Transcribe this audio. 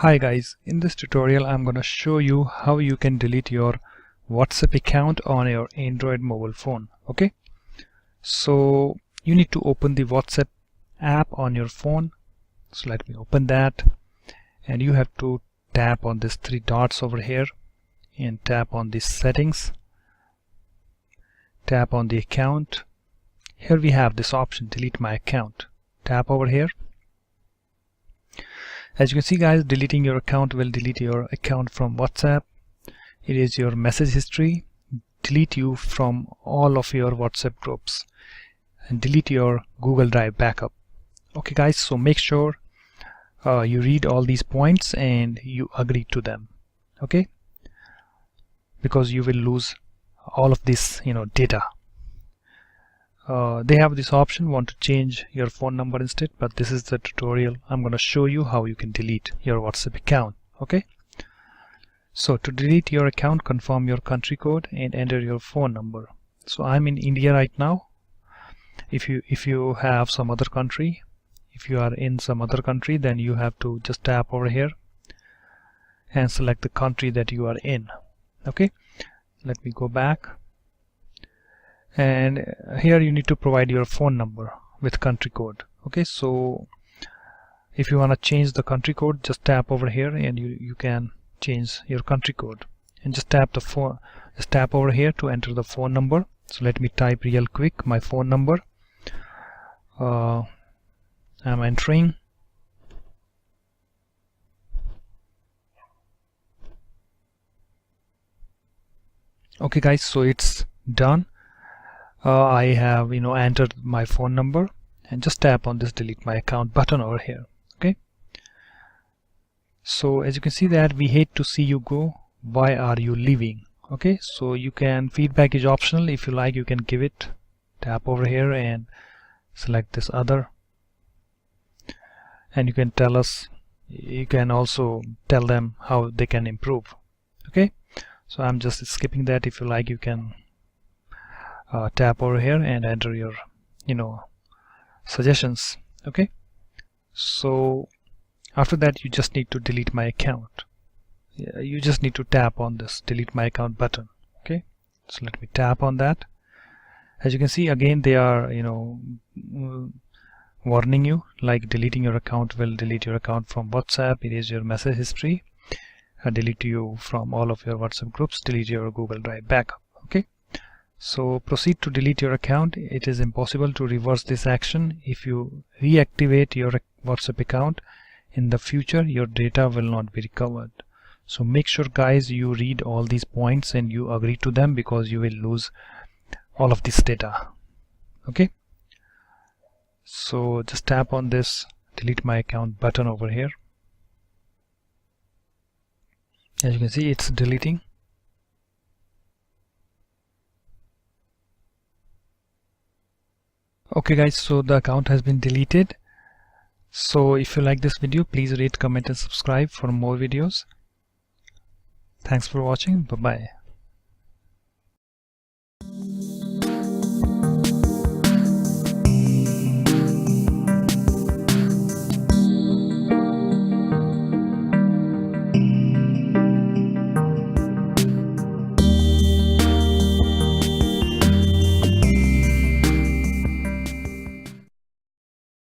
Hi guys, in this tutorial I'm going to show you how you can delete your WhatsApp account on your Android mobile phone. Okay, so you need to open the WhatsApp app on your phone. So let me open that, and you have to tap on these three dots over here and tap on the settings, tap on the account. Here we have this option, delete my account. Tap over here. As you can see guys, deleting your account will delete your account from WhatsApp. It is your message history, delete you from all of your WhatsApp groups, and delete your Google Drive backup. Okay guys, so make sure you read all these points and you agree to them, okay, because you will lose all of this data. They have this option, want to change your phone number instead, but this is the tutorial. I'm going to show you how you can delete your WhatsApp account. Okay, so to delete your account, confirm your country code and enter your phone number. So I'm in India right now. If you have some other country, if you are in some other country, then you have to just tap over here and select the country that you are in. Okay, let me go back. And here you need to provide your phone number with country code. Okay, so if you want to change the country code, just tap over here and you can change your country code, and just tap over here to enter the phone number. So let me type real quick my phone number. I'm entering. Okay guys, so it's done. I have entered my phone number, and just tap on this delete my account button over here. Okay, so as you can see that we hate to see you go, why are you leaving? Okay, so you can, feedback is optional. If you like, you can give it. Tap over here and select this other, and you can tell us, you can also tell them how they can improve. Okay, so I'm just skipping that. If you like, you can tap over here and enter your suggestions. Okay, so after that you just need to delete my account. You just need to tap on this delete my account button. Okay, so let me tap on that. As you can see, again they are warning you, like deleting your account will delete your account from WhatsApp, erase your message history, delete you from all of your WhatsApp groups, delete your Google Drive backup. Okay, so proceed to delete your account. It is impossible to reverse this action. If you reactivate your WhatsApp account in the future, your data will not be recovered. So make sure guys you read all these points and you agree to them, because you will lose all of this data. Okay, so just tap on this delete my account button over here. As you can see, it's deleting. Okay guys, so the account has been deleted. So if you like this video, please rate, comment and subscribe for more videos. Thanks for watching. Bye bye.